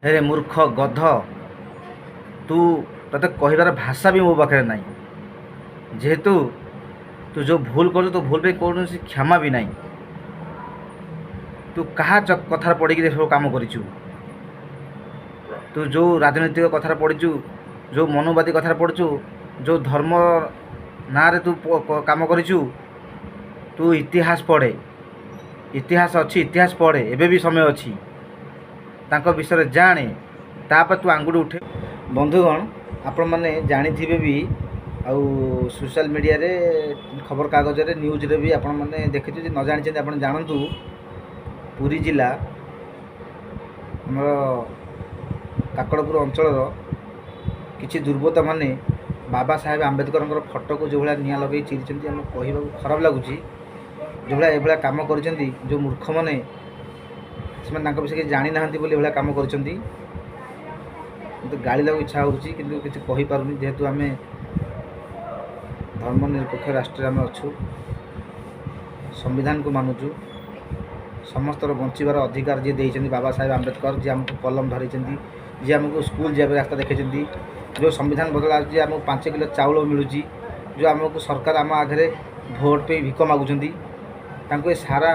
ହେରେ ମୂର୍ଖ ଗଧ, ତୁ ତତେ କହିବାର ଭାଷା ବି ମୋ ପାଖରେ ନାହିଁ। ଯେହେତୁ ତୁ ଯେଉଁ ଭୁଲ କରୁଛୁ, ତୋ ଭୁଲ ପାଇଁ କୌଣସି କ୍ଷମା ବି ନାହିଁ। ତୁ କାହା କଥାରେ ପଡ଼ିକି ସବୁ କାମ କରିଛୁ? ତୁ ଯେଉଁ ରାଜନୈତିକ କଥାରେ ପଡ଼ିଛୁ, ଯେଉଁ ମନୋବାଦୀ କଥାରେ ପଡ଼ିଛୁ, ଯେଉଁ ଧର୍ମ ନାଁରେ ତୁ କାମ କରିଛୁ, ତୁ ଇତିହାସ ପଢ଼େ। ଇତିହାସ ଅଛି, ଇତିହାସ ପଢ଼େ। ଏବେ ବି ସମୟ ଅଛି। ତାଙ୍କ ବିଷୟରେ ଜାଣେ, ତାପରେ ତୁ ଆଙ୍ଗୁଠି ଉଠେ। ବନ୍ଧୁଗଣ, ଆପଣମାନେ ଜାଣିଥିବେ ବି, ଆଉ ସୋସିଆଲ ମିଡ଼ିଆରେ, ଖବରକାଗଜରେ, ନ୍ୟୁଜ୍ରେ ବି ଆପଣମାନେ ଦେଖିଥିବେ। ନ ଜାଣିଛନ୍ତି ଆପଣ ଜାଣନ୍ତୁ। ପୁରୀ ଜିଲ୍ଲା ଆମର କାକଡ଼ପୁର ଅଞ୍ଚଳର କିଛି ଦୁର୍ବୃତ୍ତମାନେ ବାବା ସାହେବ ଆମ୍ବେଦକରଙ୍କର ଫଟୋକୁ ଯେଉଁଭଳିଆ ନିଆଁ ଲଗାଇ ଚିରିଛନ୍ତି, ଆମକୁ କହିବାକୁ ଖରାପ ଲାଗୁଛି। ଯେଉଁଭଳିଆ ଏଭଳିଆ କାମ କରିଛନ୍ତି, ଯେଉଁ ମୂର୍ଖମାନେ, ସେମାନେ ତାଙ୍କ ବିଷୟରେ କିଛି ଜାଣିନାହାନ୍ତି ବୋଲି ଏଭଳିଆ କାମ କରିଛନ୍ତି। କିନ୍ତୁ ଗାଳି ଦେବାକୁ ଇଚ୍ଛା ହେଉଛି, କିନ୍ତୁ କିଛି କହିପାରୁନି। ଯେହେତୁ ଆମେ ଧର୍ମନିରପେକ୍ଷ ରାଷ୍ଟ୍ରରେ ଆମେ ଅଛୁ, ସମ୍ବିଧାନକୁ ମାନୁଛୁ। ସମସ୍ତର ବଞ୍ଚିବାର ଅଧିକାର ଯିଏ ଦେଇଛନ୍ତି ବାବା ସାହେବ ଆମ୍ବେଦକର, ଯିଏ ଆମକୁ କଲମ ଧରାଇଛନ୍ତି, ଯିଏ ଆମକୁ ସ୍କୁଲ ଯିବା ପାଇଁ ରାସ୍ତା ଦେଖାଇଛନ୍ତି, ଯେଉଁ ସମ୍ବିଧାନ ବଦଳ ଆସୁଛି, ଆମକୁ 5 କିଲୋ ଚାଉଳ ମିଳୁଛି, ଯେଉଁ ଆମକୁ ସରକାର ଆମ ଆଗରେ ଭୋଟ ପାଇଁ ଭିକ ମାଗୁଛନ୍ତି, ତାଙ୍କୁ ଏ ସାରା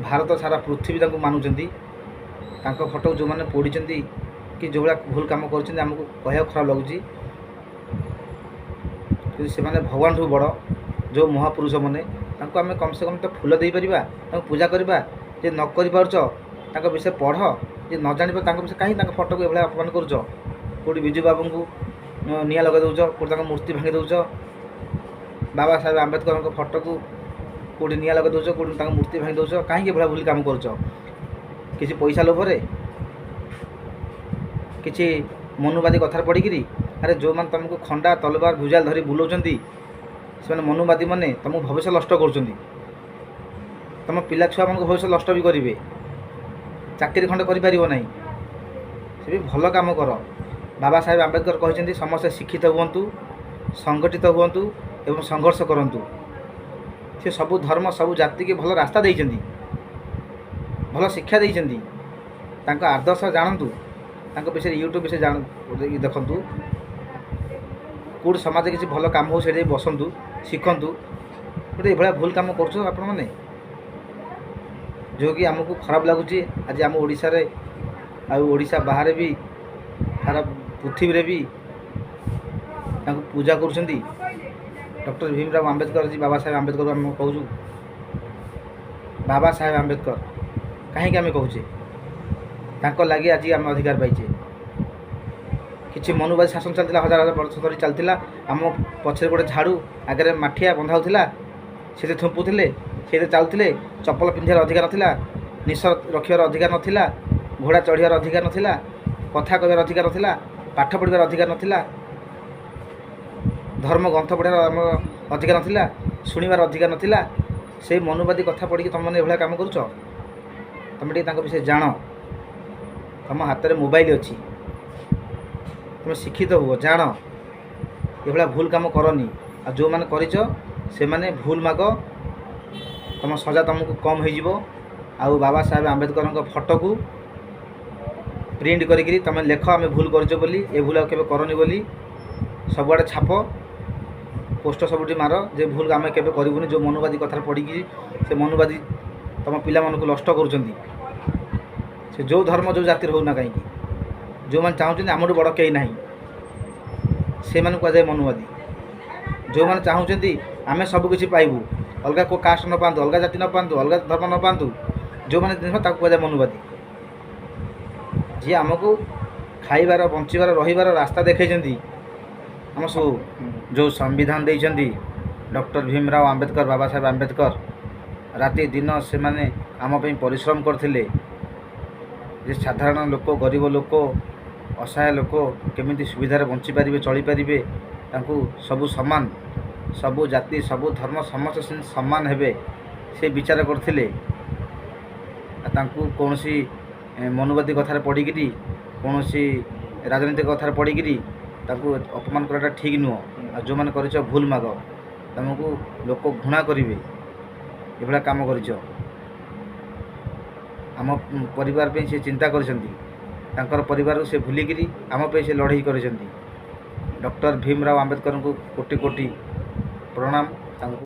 ଭାରତ, ସାରା ପୃଥିବୀ ତାଙ୍କୁ ମାନୁଛନ୍ତି। ତାଙ୍କ ଫଟୋକୁ ଯେଉଁମାନେ ପୋଡ଼ିଛନ୍ତି କି ଯେଉଁଭଳିଆ ଭୁଲ କାମ କରୁଛନ୍ତି, ଆମକୁ କହିବାକୁ ଖରାପ ଲାଗୁଛି। କିନ୍ତୁ ସେମାନେ ଭଗବାନଠୁ ବଡ଼, ଯେଉଁ ମହାପୁରୁଷମାନେ, ତାଙ୍କୁ ଆମେ କମ୍ ସେ କମ୍ ତ ଫୁଲ ଦେଇପାରିବା, ତାଙ୍କୁ ପୂଜା କରିବା। ଯେ ନ କରିପାରୁଛ, ତାଙ୍କ ବିଷୟରେ ପଢ଼। ଯେ ନ ଜାଣିପାରୁ, ତାଙ୍କ ବିଷୟରେ କାହିଁକି ତାଙ୍କ ଫଟୋକୁ ଏଭଳିଆ ଅପମାନ କରୁଛ? କେଉଁଠି ବିଜୁ ବାବୁଙ୍କୁ ନିଆଁ ଲଗାଇ ଦେଉଛ, କେଉଁଠି ତାଙ୍କ ମୂର୍ତ୍ତି ଭାଙ୍ଗି ଦେଉଛ, ବାବା ସାହେବ ଆମ୍ବେଦକରଙ୍କ ଫଟୋକୁ କେଉଁଠି ନିଆଁ ଲଗାଇ ଦେଉଛ, କେଉଁଠି ତାଙ୍କ ମୂର୍ତ୍ତି ଭାଙ୍ଗି ଦେଉଛ। କାହିଁକି ଏଭଳିଆ ଭୁଲ କାମ କରୁଛ? କିଛି ପଇସା ଲୋଭରେ, କିଛି ମନୁବାଦୀ କଥାରେ ପଡ଼ିକିରି? ଆରେ ଯେଉଁମାନେ ତୁମକୁ ଖଣ୍ଡା, ତଲବାର, ଭୁଜାଲ ଧରି ବୁଲାଉଛନ୍ତି, ସେମାନେ ମନୁବାଦୀମାନେ ତୁମକୁ ଭବିଷ୍ୟ ନଷ୍ଟ କରୁଛନ୍ତି। ତୁମ ପିଲା ଛୁଆମାନଙ୍କୁ ଭବିଷ୍ୟତ ନଷ୍ଟ ବି କରିବେ। ଚାକିରି ଖଣ୍ଡେ କରିପାରିବ ନାହିଁ। ସେ ବି ଭଲ କାମ କର। ବାବା ସାହେବ ଆମ୍ବେଦକର କହିଛନ୍ତି, ସମସ୍ତେ ଶିକ୍ଷିତ ହୁଅନ୍ତୁ, ସଂଗଠିତ ହୁଅନ୍ତୁ ଏବଂ ସଂଘର୍ଷ କରନ୍ତୁ। ସେ ସବୁ ଧର୍ମ, ସବୁ ଜାତିକି ଭଲ ରାସ୍ତା ଦେଇଛନ୍ତି, ଭଲ ଶିକ୍ଷା ଦେଇଛନ୍ତି। ତାଙ୍କ ଆଦର୍ଶ ଜାଣନ୍ତୁ। ତାଙ୍କ ବିଷୟରେ ୟୁଟ୍ୟୁବ୍ ବିଷୟରେ ଦେଖନ୍ତୁ। କେଉଁଠି ସମାଜରେ କିଛି ଭଲ କାମ ହଉ, ସେଠି ବସନ୍ତୁ, ଶିଖନ୍ତୁ। ଗୋଟେ ଏଭଳିଆ ଭୁଲ କାମ କରୁଛ ଆପଣମାନେ, ଯେଉଁକି ଆମକୁ ଖରାପ ଲାଗୁଛି। ଆଜି ଆମ ଓଡ଼ିଶାରେ, ଆଉ ଓଡ଼ିଶା ବାହାରେ ବି, ସାରା ପୃଥିବୀରେ ବି ତାଙ୍କୁ ପୂଜା କରୁଛନ୍ତି। ଡକ୍ଟର ଭୀମରାଓ ଆମ୍ବେଦକର, ଆଜି ବାବା ସାହେବ ଆମ୍ବେଦକର ଆମେ କହୁଛୁ। ବାବା ସାହେବ ଆମ୍ବେଦକର କାହିଁକି ଆମେ କହୁଛେ? ତାଙ୍କ ଲାଗି ଆଜି ଆମେ ଅଧିକାର ପାଇଛେ। କିଛି ମନୁବାଦୀ ଶାସନ ଚାଲିଥିଲା, ହଜାର ହଜାର ବର୍ଷ ଧରି ଚାଲିଥିଲା। ଆମ ପଛରେ ଗୋଟେ ଝାଡ଼ୁ, ଆଗରେ ମାଠିଆ ବନ୍ଧା ହେଉଥିଲା, ସେଥିରେ ଥୁମ୍ପୁଥିଲେ, ସେଥିରେ ଚାଲୁଥିଲେ। ଚପଲ ପିନ୍ଧିବାର ଅଧିକାର ନଥିଲା, ନିଶ ରଖିବାର ଅଧିକାର ନଥିଲା, ଘୋଡ଼ା ଚଢ଼ିବାର ଅଧିକାର ନଥିଲା, କଥା କହିବାର ଅଧିକାର ନଥିଲା, ପାଠ ପଢ଼ିବାର ଅଧିକାର ନଥିଲା, ଧର୍ମ ଗ୍ରନ୍ଥ ପଢ଼ିବାର ଆମର ଅଧିକାର ନଥିଲା, ଶୁଣିବାର ଅଧିକାର ନଥିଲା। ସେଇ ମନୁବାଦୀ କଥା ପଢ଼ିକି ତୁମମାନେ ଏଭଳିଆ କାମ କରୁଛ? ତୁମେ ଟିକେ ତାଙ୍କ ବିଷୟରେ ଜାଣ। ତୁମ ହାତରେ ମୋବାଇଲ ଅଛି, ତୁମେ ଶିକ୍ଷିତ ହୁଅ, ଜାଣ। ଏଭଳିଆ ଭୁଲ କାମ କରନି। ଆଉ ଯେଉଁମାନେ କରିଛ, ସେମାନେ ଭୁଲ ମାଗ, ତୁମ ସଜା ତୁମକୁ କମ୍ ହୋଇଯିବ। ଆଉ ବାବା ସାହେବ ଆମ୍ବେଦକରଙ୍କ ଫଟୋକୁ ପ୍ରିଣ୍ଟ କରିକିରି ତୁମେ ଲେଖ, ଆମେ ଭୁଲ କରିଛ ବୋଲି, ଏ ଭୁଲ ଆଉ କେବେ କରନି ବୋଲି। ସବୁଆଡ଼େ ଛାପ, ପୋଷ୍ଟର ସବୁଠି ମାର, ଯେ ଭୁଲ ଆମେ କେବେ କରିବୁନି। ଯେଉଁ ମନୁବାଦୀ କଥାରେ ପଡ଼ିକି ସେ ମନୁବାଦୀ ତୁମ ପିଲାମାନଙ୍କୁ ନଷ୍ଟ କରୁଛନ୍ତି। ସେ ଯେଉଁ ଧର୍ମ, ଯେଉଁ ଜାତିର ହେଉନା କାହିଁକି, ଯେଉଁମାନେ ଚାହୁଁଛନ୍ତି ଆମଠୁ ବଡ଼ କେହି ନାହିଁ, ସେମାନଙ୍କୁ କୁହାଯାଏ ମନୁବାଦୀ। ଯେଉଁମାନେ ଚାହୁଁଛନ୍ତି ଆମେ ସବୁକିଛି ପାଇବୁ, ଅଲଗା କେଉଁ କାଷ୍ଟ ନ ପାଆନ୍ତୁ, ଅଲଗା ଜାତି ନ ପାଆନ୍ତୁ, ଅଲଗା ଧର୍ମ ନ ପାଆନ୍ତୁ, ଯେଉଁମାନେ ଜିନିଷ, ତାକୁ କୁହାଯାଏ ମନୁବାଦୀ। ଯିଏ ଆମକୁ ଖାଇବାର, ବଞ୍ଚିବାର, ରହିବାର ରାସ୍ତା ଦେଖାଇଛନ୍ତି। ଆମ ସବୁ ଯେଉଁ ସମ୍ବିଧାନ ଦେଇଛନ୍ତି ଡକ୍ଟର ଭୀମରାଓ ଆମ୍ବେଦକର, ବାବା ସାହେବ ଆମ୍ବେଦକର, ରାତି ଦିନ ସେମାନେ ଆମ ପାଇଁ ପରିଶ୍ରମ କରିଥିଲେ। ଯେ ସାଧାରଣ ଲୋକ, ଗରିବ ଲୋକ, ଅସହାୟ ଲୋକ କେମିତି ସୁବିଧାରେ ବଞ୍ଚିପାରିବେ, ଚଳିପାରିବେ, ତାଙ୍କୁ ସବୁ ସମାନ, ସବୁ ଜାତି, ସବୁ ଧର୍ମ, ସମସ୍ତେ ସମାନ ହେବେ, ସେ ବିଚାର କରିଥିଲେ। ତାଙ୍କୁ କୌଣସି ମନୁବାଦୀ କଥାରେ ପଡ଼ିକିରି, କୌଣସି ରାଜନୈତିକ କଥାରେ ପଡ଼ିକିରି ତାଙ୍କୁ ଅପମାନ କରିବାଟା ଠିକ୍ ନୁହଁ। ଆଉ ଯେଉଁମାନେ କରିଛ, ଭୁଲ ମାଗ, ତୁମକୁ ଲୋକ ଘୃଣା କରିବେ। ଏଭଳିଆ କାମ କରିଛ। ଆମ ପରିବାର ପାଇଁ ସେ ଚିନ୍ତା କରିଛନ୍ତି। ତାଙ୍କର ପରିବାରକୁ ସେ ଭୁଲିକିରି ଆମ ପାଇଁ ସେ ଲଢ଼େଇ କରିଛନ୍ତି। ଡକ୍ଟର ଭୀମରାଓ ଆମ୍ବେଦକରଙ୍କୁ କୋଟି କୋଟି ପ୍ରଣାମ। ତାଙ୍କୁ